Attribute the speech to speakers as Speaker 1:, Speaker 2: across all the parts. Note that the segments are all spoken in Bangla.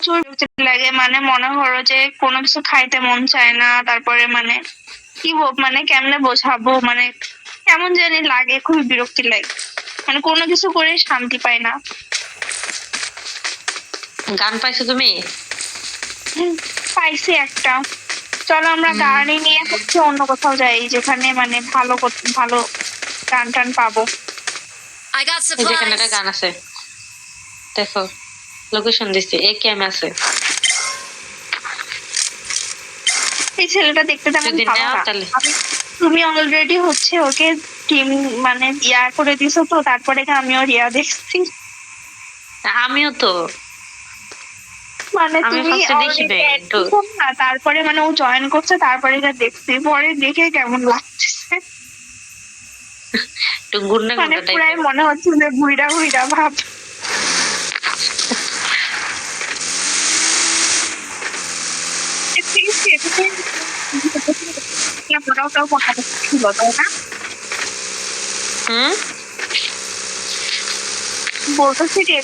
Speaker 1: প্রচুর লাগে, মানে মনে করো যে কোনো কিছু খাইতে মন চায় না, তারপরে মানে কি মানে কেমনে বোঝাবো, মানে কেমন জানি লাগে, খুবই বিরক্তি লাগে, মানে কোনো কিছু করে শান্তি পাই না।
Speaker 2: গান পাইছো তুমি?
Speaker 1: পাইছি একটা। চলো আমরা গাড়ি নিয়ে হচ্ছে অন্য কোথাও যাই, যেখানে মানে ভালো ভালো গান টান পাবো।
Speaker 2: যেখানে একটা গান আছে, দেখো লোকেশন দিচ্ছি, এ কেম আছে।
Speaker 1: এই ছেলেটা দেখতে তেমন
Speaker 2: যদি
Speaker 1: ভালো
Speaker 2: নাও
Speaker 1: না।
Speaker 2: তাহলে
Speaker 1: তুমি অলরেডি হচ্ছে ওকে টিম মানে ইয়া করে দিছো তো, তারপরে আমিও রিয়া দেখছি।
Speaker 2: আমিও তো
Speaker 1: মানে
Speaker 2: আমি
Speaker 1: তুমি
Speaker 2: ফার্স্টে দেখি নাই একটু,
Speaker 1: না, তারপরে মানে ও জয়েন করছে, তারপরে দেখছি, পরে দেখে কেমন লাগছে,
Speaker 2: একটু গুন্ডা
Speaker 1: মানে
Speaker 2: গুন্ডা
Speaker 1: পুরাই
Speaker 2: টাইপের।
Speaker 1: মনে হচ্ছে যে ঘুইরা ঘুইরা ভাব। ওটাও মোটামুটি ছিল, তাই না? বলতেছি যে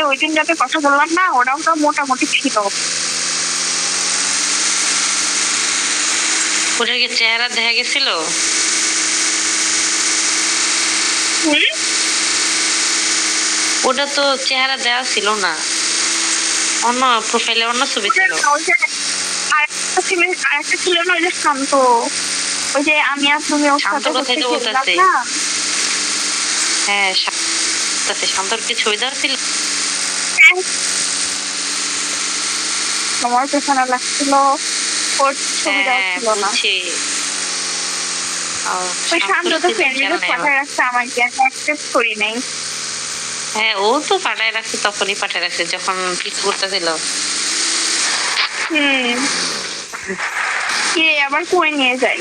Speaker 1: ওই দিন যাতে কথা বললাম না, ওরাও তো মোটামুটি ছিল।
Speaker 2: ওটার কি চেহারা দেখা গেছিল? ওটা তো চেহারা দেওয়া ছিল না, অন্য প্রোফাইলে অন্য ছবি ছিল।
Speaker 1: আরেকটা ছিল না, ওই যে শান্ত, ওই যে আমি আর তুমি ওর সাথে
Speaker 2: কথাই তো বলতেছে।
Speaker 1: না।
Speaker 2: হ্যাঁ শান্তর কি ছবি দেওয়া ছিল?
Speaker 1: তোমার পেছনে লাগছিল, ওর ছবি দেওয়া ছিল না। ওই শান্ত তো ফ্রেন্ড রিকোয়েস্ট পাঠায় রাখছে আমাকে, আমি অ্যাকসেপ্ট করি নাই।
Speaker 2: হ্যাঁ ও তো পাঠায় রাখছে, তখনই পাঠায় রাখছে যখন পিক করতেছিল।
Speaker 1: কে আবার কই নিয়ে যাই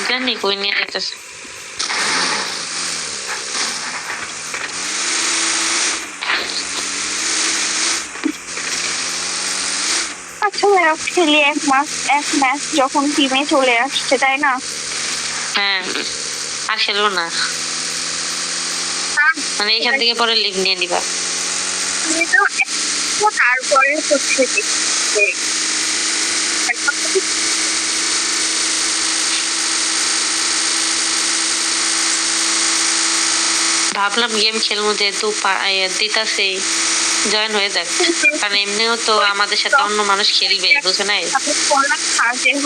Speaker 2: জানি, কই নিয়ে যেতেছে।
Speaker 1: আচ্ছা খেলি এক ম্যাচ যখন টিমে চলে আসছে, তাই না?
Speaker 2: হ্যাঁ আর খেলবো না, মানে এখান থেকে পরে লিভ নিয়ে নিবা।
Speaker 1: তারপরে হচ্ছে
Speaker 2: ভাবলাম গেম খেলবো, যেহেতু দিতাছে জয়েন হয়ে যাক, কারণ এমনিও তো আমাদের সাথে অন্য মানুষ খেলবে, বুঝো নাই?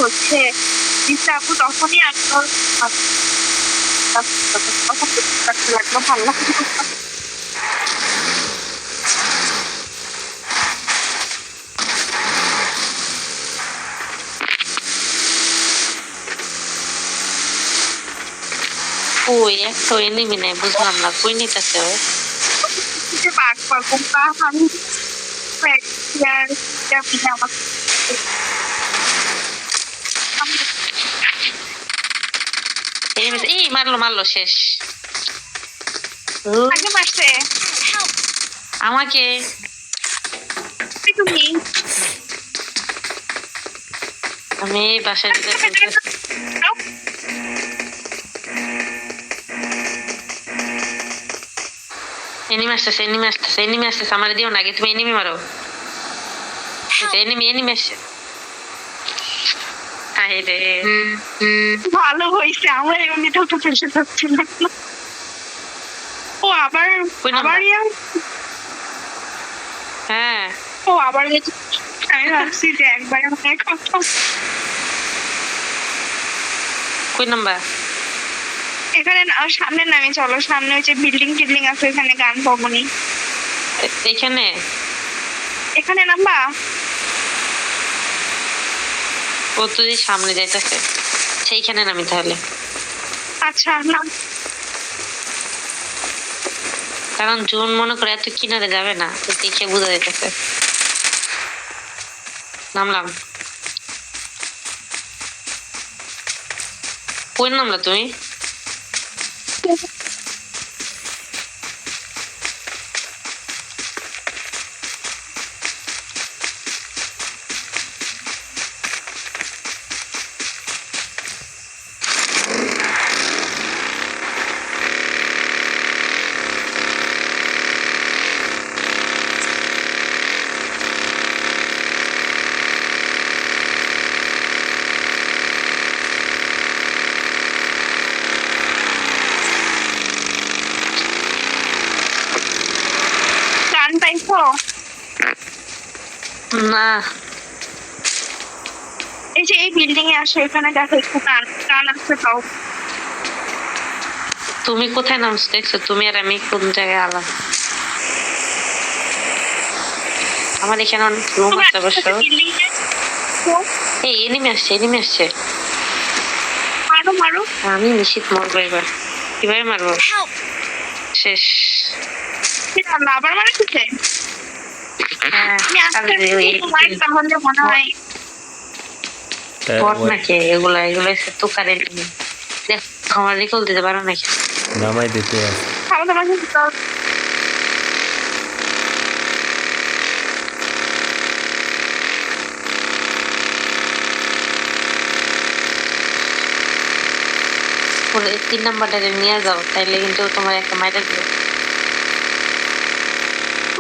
Speaker 1: হচ্ছে তখনই লাগলো, ভালো লাগলো।
Speaker 2: কই একটা এনিমি নাই, বুঝলাম না কই নিতেছে। এই মারলো শেষ। আমাকে আমি বাসায় এনিমি আসতেছে, আমার দিও না, আগে তুমি এনিমি মারো। এনিমি আসছে।
Speaker 1: ভালো হয়েছে, আমরা এমনিতেও তো ফেসে যাচ্ছিলাম। ও আবার
Speaker 2: হ্যাঁ
Speaker 1: ও আবার আমি ভাবছি যে একবার
Speaker 2: কই নাম্বার?
Speaker 1: এখানে সামনে নামে চলো, সামনে হচ্ছে বিল্ডিং আছে, এখানে গান পাবনি। এখানে নামবা?
Speaker 2: ও তো সামনে যাইতেছে, সেইখানে নামি তাহলে।
Speaker 1: আচ্ছা নাম,
Speaker 2: কারণ জোন মনে করে এত কিনারে যাবে না, দেখে বোঝা যাইতেছে। নামলাম। কই নামলা তুমি? না,
Speaker 1: এই যে এই বিল্ডিং এ আসে, এখানে দেখো একটু টান টান আসছে তাও।
Speaker 2: তুমি কোথায় নামছো দেখছো? তুমি আর আমি কোন জায়গায় আলাম? আমার এখানে অনেক রুম
Speaker 1: তুমি
Speaker 2: আছে অবশ্য।
Speaker 1: বিল্ডিং এ
Speaker 2: এই এনিমি আসছে, এনিমি আসছে।
Speaker 1: মারো মারো।
Speaker 2: আমি নিশ্চিত মরবো এবার। কিভাবে মারবো? শেষ।
Speaker 1: আল্লাহ, আবার মারা দিচ্ছে।
Speaker 2: হ্যাঁ,
Speaker 1: আমি
Speaker 2: আর
Speaker 1: আজকে তোমার তাহলে মনে হয়
Speaker 2: বট নাকি এগুলা? এগুলো হচ্ছে তুকার এনিমি। দেখ, আমার রিকল দিতে পারো নাকি?
Speaker 3: নামাই দিতে আছে।
Speaker 1: খাওয়া দাওয়া কিন্তু
Speaker 2: ওরে 3 নাম্বারটা নিয়ে যাও, তাইলে কিন্তু তোমার একটা মাইরা দিও।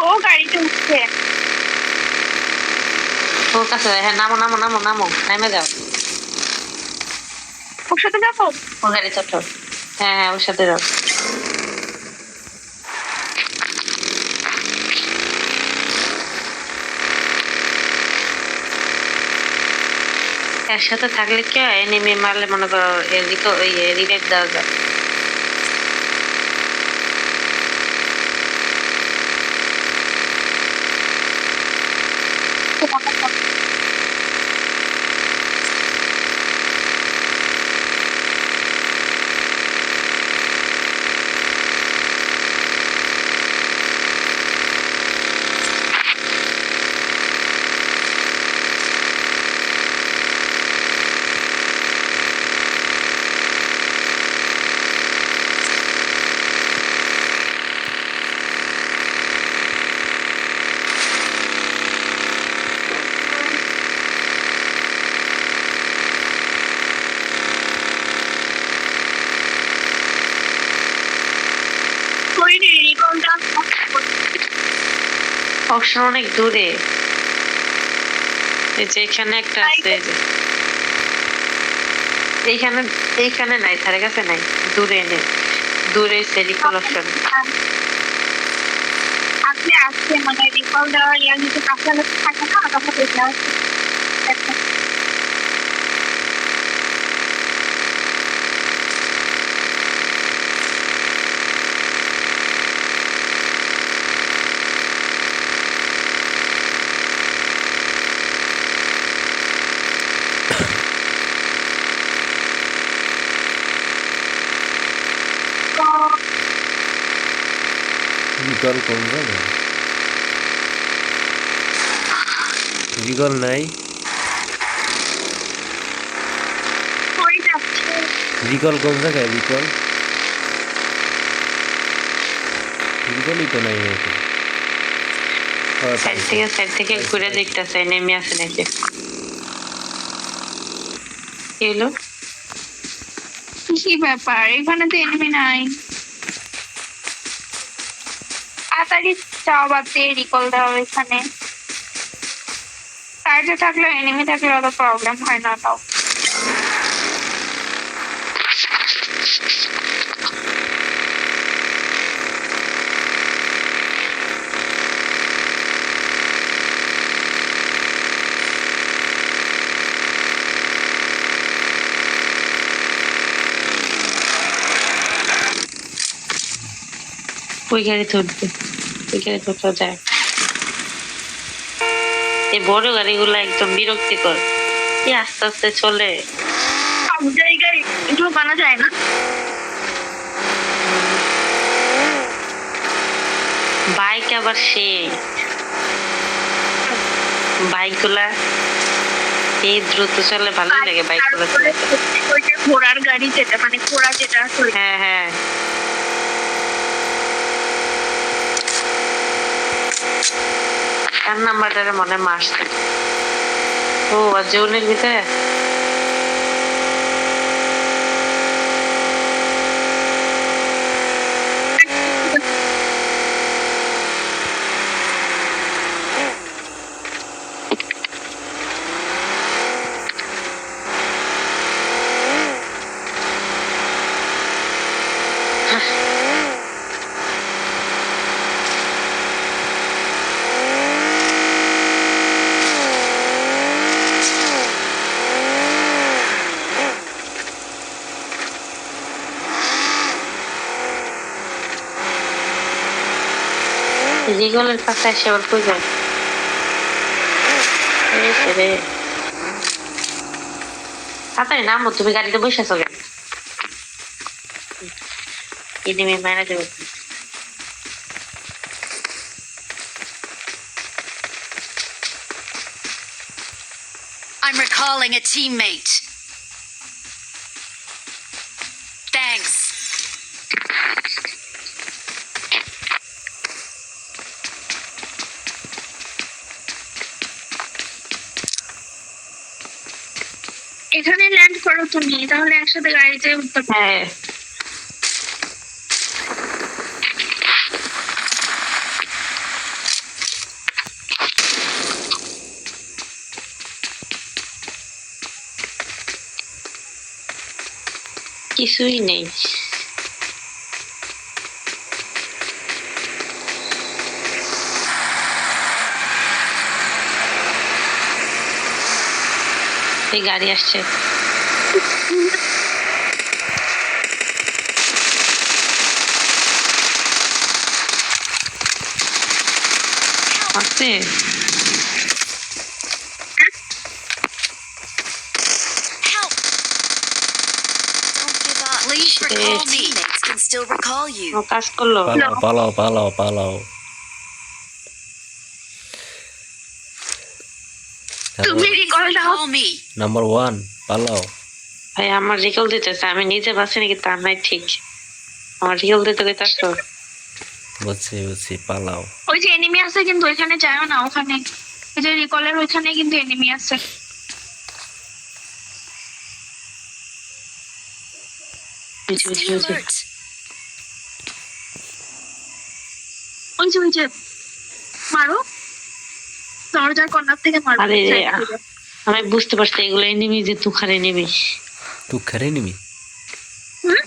Speaker 1: ও গাড়িতে উঠছে।
Speaker 2: তোর কাছে হ্যাঁ, নামো নামো নামো নামো, নেমে যাও।
Speaker 1: ওর সাথে যাবো।
Speaker 2: ও গাড়ি ছোট। হ্যাঁ হ্যাঁ, ওর সাথে যাও। এর সাথে থাকলে কি হয়, এনিমি মারলে মনে করো এদিকে ওই রিভাইভ দেওয়া যায়। অপশন অনেক দূরে। এই যে এখানে একটা আছে, এই যে এইখানে, এইখানে নাই, ধারে কাছে নাই, দূরে নেই, দূরে সেরিকল অপশন।
Speaker 1: আপনি আসছে মানে রিকল দেওয়ার ইয়ার নিচে কাছাকাছি থাকে না, তখন এটা
Speaker 3: রিকল কোন জায়গায়? রিকল নাই।
Speaker 1: হয়ে যাচ্ছে।
Speaker 3: রিকল কোন জায়গায়? রিকল রিকলই তো নাই এখানে।
Speaker 2: সাইড থেকে ঘুরে দেখতেছে নেমে আছে নাকি। কি হলো?
Speaker 1: কি ব্যাপার, এখানে তো এনিমি নাই। তাড়াতাড়ি যাও, বাদ দিয়ে রিকল দাও। এখানে সাইডে থাকলে এনিমি থাকলে অত প্রবলেম হয় না তাও।
Speaker 2: ওই গাড়িতে উঠবে, ওই গাড়িতে উঠা যায়। এই বড় গাড়িগুলো একদম বিরক্তিকর, কি আস্তে আস্তে চলে।
Speaker 1: সব জায়গায় এগুলো বানা যায় না।
Speaker 2: বাইক আবার সেই বাইক গুলা এই দ্রুত চলে, ভালোই লাগে বাইক গুলা চলে।
Speaker 1: ওই যে ঘোড়ার গাড়ি যেটা, মানে ঘোড়া যেটা চলে।
Speaker 2: হ্যাঁ হ্যাঁ, কার নাম্বারটারে মনে মারছে। ও আর জোনের ভিতরে রিগলের কাছে এসে আবার কই যায় রে তাড়াতাড়ি নামো তুমি গাড়িতে বসে আছো কেন এনিমি মারা দেবো
Speaker 4: I'm recalling a teammate. Thanks.
Speaker 1: এখানে ল্যান্ড করো তুমি, তাহলে একসাথে গাড়িতে উঠতে পারো।
Speaker 2: হ্যাঁ কিছুই নেই এই গাড়ি আসছে আসছে
Speaker 4: Help! Don't give up. Please recall me. Teammates can still recall you.
Speaker 2: ও কাজ করলো
Speaker 3: পালাও পালাও পালাও পালাও।
Speaker 1: তুমি রিকল দাও।
Speaker 4: Recall me.
Speaker 3: নাম্বার 1 পালাও।
Speaker 2: ভাই আমার রিকল দিতেছে আমি নিজে বাঁচি নাকি তা নাই ঠিক আমার রিকল দিতে কইতাছ
Speaker 3: বুঝছি বুঝছি পালাও।
Speaker 1: ওই যে এনিমি আছে কিন্তু ওইখানে যাও না, ওখানে এই যে রিকলের ওইখানে কিন্তু এনিমি আছে।
Speaker 4: Stay alert.
Speaker 1: ওই যে মারো, দরজার কর্নার থেকে মারো।
Speaker 2: আরে রে, আমি বুঝতে পারছি এগুলো এনিমি যে তুখারে এনিমি
Speaker 3: তুই খারে নিবি
Speaker 1: হুম?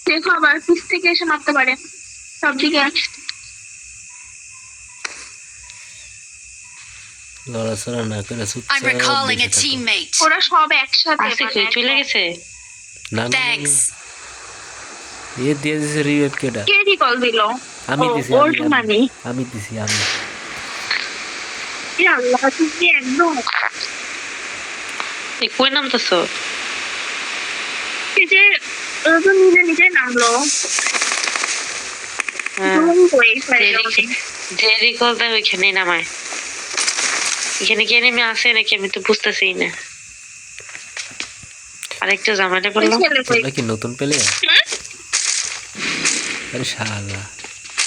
Speaker 1: দেখো আবার পিছ থেকে এসে মারতে পারে সব দিকে।
Speaker 3: লড়াচড়া না করে
Speaker 4: I'm
Speaker 3: চুপচাপ
Speaker 4: recalling a
Speaker 3: বসে থাকো।
Speaker 4: teammate.
Speaker 1: ওরা সব একসাথে
Speaker 2: আছে
Speaker 1: মানে
Speaker 2: কই চলে গেছে
Speaker 3: না না, না
Speaker 4: Thanks.
Speaker 3: এ দিয়ে দিছে রিওয়েভ কেডা?
Speaker 1: কে রিকল দিল?
Speaker 3: আমি
Speaker 1: ও,
Speaker 3: দিছি
Speaker 1: ওর
Speaker 3: আমি
Speaker 1: মানে
Speaker 3: আমি দিছি আমি।
Speaker 1: এ আল্লাহ, তুমি একদম
Speaker 2: এ কই নামতেছো
Speaker 1: এই যে ওরা তো নিজে নামলো। ধুম করে ফেলে ওকে।
Speaker 2: যে রিকল দেয় ওইখানেই নামায় এখানে কি এনিমি আছে নাকি আমি তো বুঝতেছি না আরেকটু জামাইটা
Speaker 1: ওই
Speaker 2: বললাম
Speaker 1: ছেলে কই?
Speaker 3: তোমরা কি নতুন পেলে?
Speaker 1: হুম?
Speaker 3: আরে শালা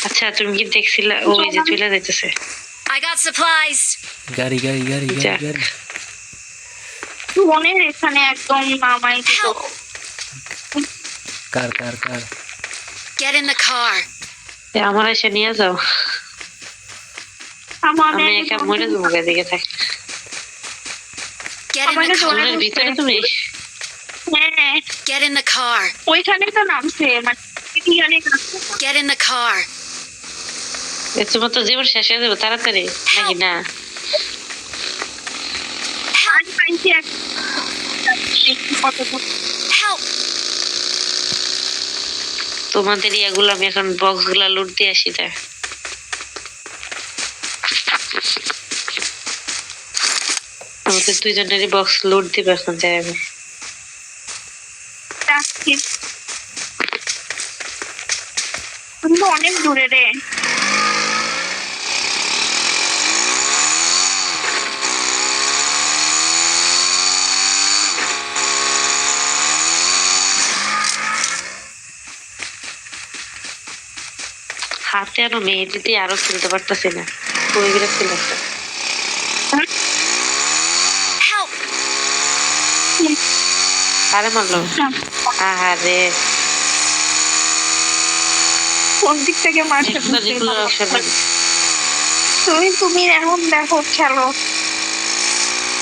Speaker 2: আচ্ছা তুমি কি দেখছিলা ওই যে চলে যাইতেছে
Speaker 4: I got supplies.
Speaker 3: গাড়ি গাড়ি গাড়ি
Speaker 2: যা।
Speaker 3: গাড়ি গাড়ি
Speaker 1: ফোনের এখানে একদম নামাই দিল।
Speaker 4: Help!
Speaker 3: Car car car
Speaker 4: Get in the car.
Speaker 2: এ, আমার এসে নিয়ে যাও আমি একা মরে যাবো এদিকে থাক
Speaker 4: Get in the
Speaker 1: আমাকে
Speaker 4: car.
Speaker 1: চলে
Speaker 2: ঘরের ভিতরে তুমি
Speaker 1: হ্যাঁ,
Speaker 4: Get in the car.
Speaker 1: ওইখানে তো নামছে মানে কি জানি নামছে।
Speaker 4: Get in the car.
Speaker 2: এ, তোমার তো জীবন শেষ হয়ে যাবে তাড়াতাড়ি নাকি না
Speaker 1: আজ পাইছি কতটুকু
Speaker 4: Help!
Speaker 2: তোমাদের ইয়াগুলো আমি এখন বক্স গুলা লুট দিয়ে আসি তা আমাদের দুইজনেরই বক্স লুট দিবে এখন যাই আমি
Speaker 1: যাচ্ছি। তুমি তো অনেক দূরে রে।
Speaker 2: হাতে আরো মেহেদি দিয়ে আরো খেলতে পারতেছি না খুবই বিরক্তি লাগছে
Speaker 4: Help!
Speaker 2: আরে মারলো আরে
Speaker 1: কোন দিক থেকে মারছে
Speaker 2: এগুলো যেগুলো আসলে
Speaker 1: তুমি এখন দেখো খেলো,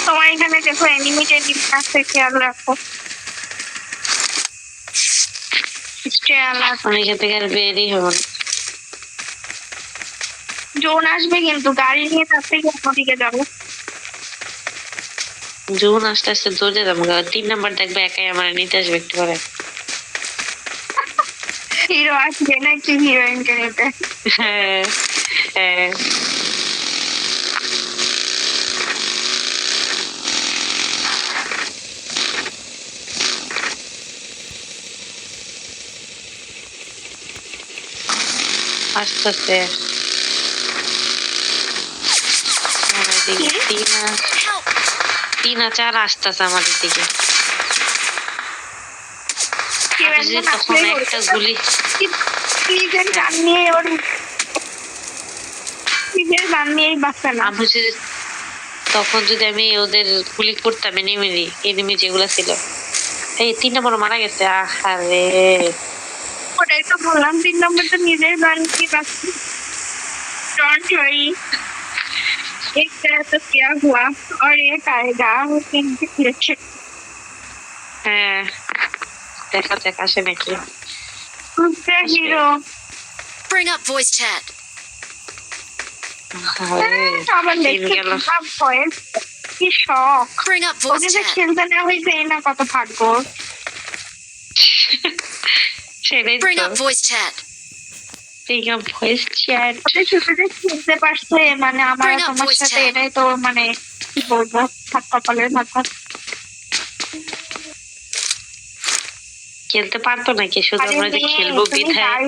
Speaker 1: তোমার এখানে দেখো এনিমি আছে, খেয়াল রাখো। খেয়াল রাখো।
Speaker 2: আমি এখান থেকে আর বেরই হবো না
Speaker 1: জোন আসবে কিন্তু গাড়ি নিয়ে তার থেকে অন্যদিকে যাবো।
Speaker 2: জুন আস্তে আস্তে দৌড়ে যাবো 3 নাম্বার দেখবে একাই আমার নিতে আসবে একটু পরে
Speaker 1: হিরো আসবে নাকি হিরোইনকে নিতে?
Speaker 2: হ্যাঁ হ্যাঁ আসতেছে আমার দিকে
Speaker 4: Help!
Speaker 2: 3 4 আসতেছে আমাদের দিকে
Speaker 1: কেউ
Speaker 2: আমি যদি
Speaker 1: একজন
Speaker 2: তখন
Speaker 1: আসলেই
Speaker 2: একটা
Speaker 1: হতো।
Speaker 2: গুলি
Speaker 1: নিজের গান নিয়ে ওর নিজের গান নিয়েই বাঁচে না।
Speaker 2: আমি যদি তখন যদি আমি ওদের গুলি করতাম এনিমি যেগুলো ছিল এই 3 নম্বর মারা গেছে আহারে
Speaker 1: ওটাই তো বললাম 3 নম্বরটা নিজের গান নিয়ে বাঁচছে। डोंट वरी एक तरह तो क्या हुआ और एक आएगा उस दिन की फिर
Speaker 2: হ্যাঁ দেখা যাক আসে নাকি
Speaker 1: दूसरा hero
Speaker 4: Bring up voice chat.
Speaker 2: আহারে,
Speaker 1: আবার
Speaker 2: দিন
Speaker 1: দেখতে
Speaker 2: গেল।
Speaker 1: সব ভয়েস কি শখ
Speaker 4: Bring up voice
Speaker 1: ওকে যে
Speaker 4: chat.
Speaker 1: খেলতে না হইছে না কত ভাগ্য
Speaker 2: সেটাই
Speaker 4: Bring
Speaker 2: তো
Speaker 4: up voice chat.
Speaker 2: ঠিক ভয়েস চ্যাট
Speaker 1: ওকে শুধু যে খেলতে পারছে মানে আমার
Speaker 4: Bring up
Speaker 1: তোমার
Speaker 4: voice
Speaker 1: সাথে
Speaker 4: chat.
Speaker 1: এটাই তো মানে কি বলবো হাত কপালের মাথা
Speaker 2: খেলতে পারতো নাকি শুধু
Speaker 1: আরে
Speaker 2: আমরা যে
Speaker 1: মেয়ে,
Speaker 2: খেলবো
Speaker 1: তুমি
Speaker 2: বিধায়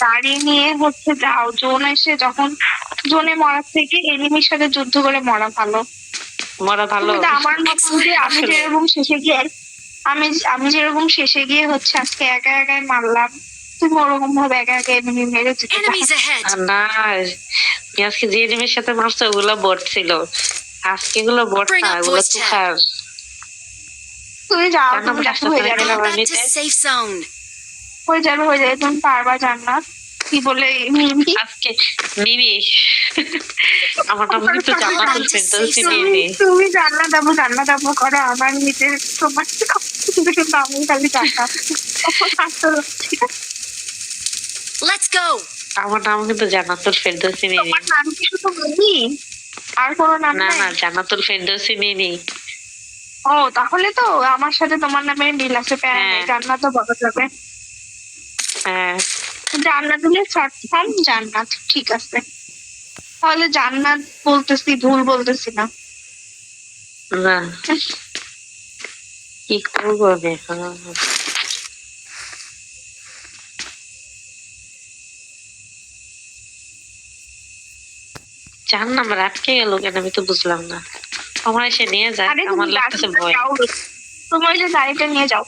Speaker 1: গাড়ি নিয়ে হচ্ছে যাও জোন এসে যখন জোনে মরার থেকে এনিমির সাথে যুদ্ধ করে মরা ভালো
Speaker 2: মরা ভালো
Speaker 1: তুমি তো আমার মতন যে আমি
Speaker 2: আসলে।
Speaker 1: যেরকম শেষে গিয়ে আমি যেরকম শেষে গিয়ে হচ্ছে আজকে একা একাই মারলাম তুমি ওরকম ভাবে একা একা এমনি মেরে যেতে
Speaker 4: Enemies ahead.
Speaker 2: আর না তুমি আজকে যে এনিমির সাথে মারছো ওগুলো বট ছিল আজকে এগুলো বট
Speaker 4: Bring
Speaker 2: না
Speaker 4: up
Speaker 2: ওগুলো
Speaker 4: voice chat.
Speaker 2: তুষার
Speaker 1: তুমি যাও
Speaker 2: জান্নাত
Speaker 1: তুমি
Speaker 2: রাস্তা
Speaker 1: হয়ে
Speaker 2: থেকে
Speaker 1: যাবে
Speaker 2: গেলাম।
Speaker 4: Back to safe zone.
Speaker 1: হয়ে যাবে তুমি পারবা জান্নাত কি বলে মিমি
Speaker 2: আজকে মিমি আমার নাম কিন্তু জান্নাতুল ফেরদৌসী মিমি
Speaker 1: তুমি জান্নাত আবু করো আমার নিজের তোমার কিন্তু আমি খালি জান্নাত
Speaker 4: Let's go.
Speaker 2: আমার নাম কিন্তু জান্নাতুল ফেরদৌসী মিমি
Speaker 1: তোমার নাম কি শুধু মিমি আর কোনো নাম
Speaker 2: না
Speaker 1: নাই
Speaker 2: না জান্নাতুল ফেরদৌসি মিমি
Speaker 1: ও তাহলে তো আমার সাথে তোমার নামে মিল আছে প্যারা নেই
Speaker 2: হ্যাঁ।
Speaker 1: জান্নাত তো বলা যাবে
Speaker 2: হ্যাঁ
Speaker 1: জান্নাত হলে শর্ট ফর্ম জান্নাত ঠিক আছে তাহলে জান্নাত বলতেছি ভুল বলতেছি না
Speaker 2: না কি করবো এখন চার নাম্বার আটকে গেল কেন আমি তো বুঝলাম না আমার এসে নিয়ে যায়
Speaker 1: আরে
Speaker 2: আমার
Speaker 1: তুমি
Speaker 2: লাগতেছে
Speaker 1: গাড়িটা
Speaker 2: ভয়
Speaker 1: যাও তুমি ওই যে গাড়িটা নিয়ে যাও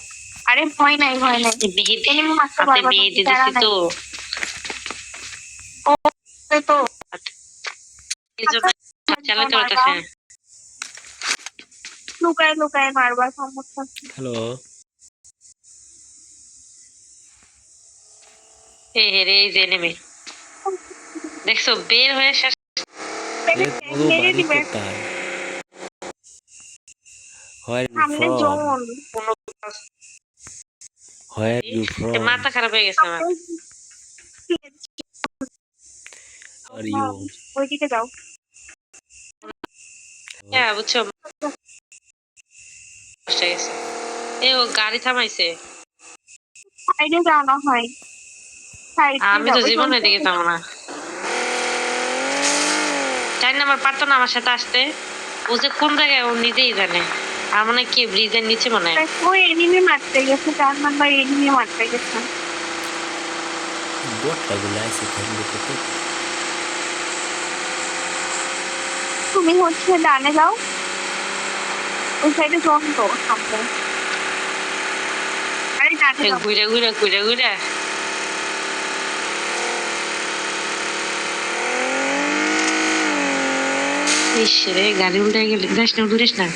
Speaker 1: আরে ভয় নাই
Speaker 2: মেহেদি
Speaker 1: এনিমি মারতে
Speaker 2: হাতে
Speaker 1: পারবা
Speaker 2: মেহেদি
Speaker 1: প্যারা
Speaker 2: দিছি
Speaker 1: নাই
Speaker 2: তো
Speaker 1: তো
Speaker 2: এই জন্য চালাতে পারতেছে
Speaker 1: লুকায় মারবা সমস্যা
Speaker 3: হ্যালো
Speaker 2: এই যে নেমে দেখছো বের হয়ে শেষ
Speaker 1: মেরে দিবে
Speaker 3: কোথায় Where are you
Speaker 1: সামনে
Speaker 3: from?
Speaker 1: Zone
Speaker 3: Where are you from?
Speaker 2: মাথা খারাপ হয়ে গেছে আমার
Speaker 3: How are you?
Speaker 1: ওইদিকে যাও
Speaker 2: হ্যাঁ বুঝছো কষ্ট হয়ে গেছে এ ও গাড়ি থামাইছে
Speaker 1: সাইডে যাও না হয়
Speaker 2: আমি তো জীবনে দিকে যাবো না 4 নাম্বার পারতো না আমার সাথে আসতে ও যে কোন জায়গায় ও নিজেই জানে আর মনে হয় কি ব্রিজের নিচে মনে হয়
Speaker 1: ওই এনিমি মারতে গেছে 4 নাম্বার এনিমি মারতে গেছে
Speaker 3: বোটগুলো আছে খেলতে করতে
Speaker 1: তুমি হচ্ছে ডানে যাও ওই সাইডে জোন তো সামনে আরে ডানে যাও
Speaker 2: ঘুরে ইস রে গাড়ি উল্টে গেলে উল্টিস না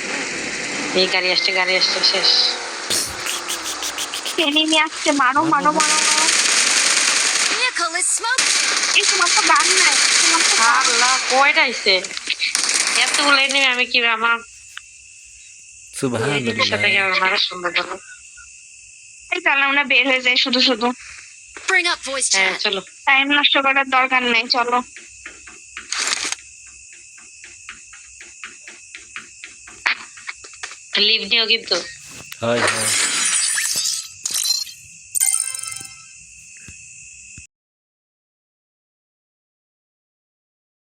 Speaker 2: এই গাড়ি আসছে শেষ
Speaker 1: এনিমি আসছে মারো
Speaker 4: Vehicle is smoking.
Speaker 1: এই তোমার তো গান নাই তোমার তো গান
Speaker 2: আল্লাহ কয়টা আইছে এতগুলো এনিমি আমি কি আমার এনিমির সাথে কি
Speaker 3: সুবহানাল্লাহ
Speaker 2: আমার মারা সম্ভব হলো
Speaker 1: এই তাহলে আমরা বের হয়ে যাই শুধু
Speaker 4: Bring up voice
Speaker 2: হ্যাঁ
Speaker 4: chat.
Speaker 2: চলো
Speaker 1: টাইম নষ্ট করার দরকার নেই চলো
Speaker 2: লিভ নিও কিন্তু
Speaker 3: হয়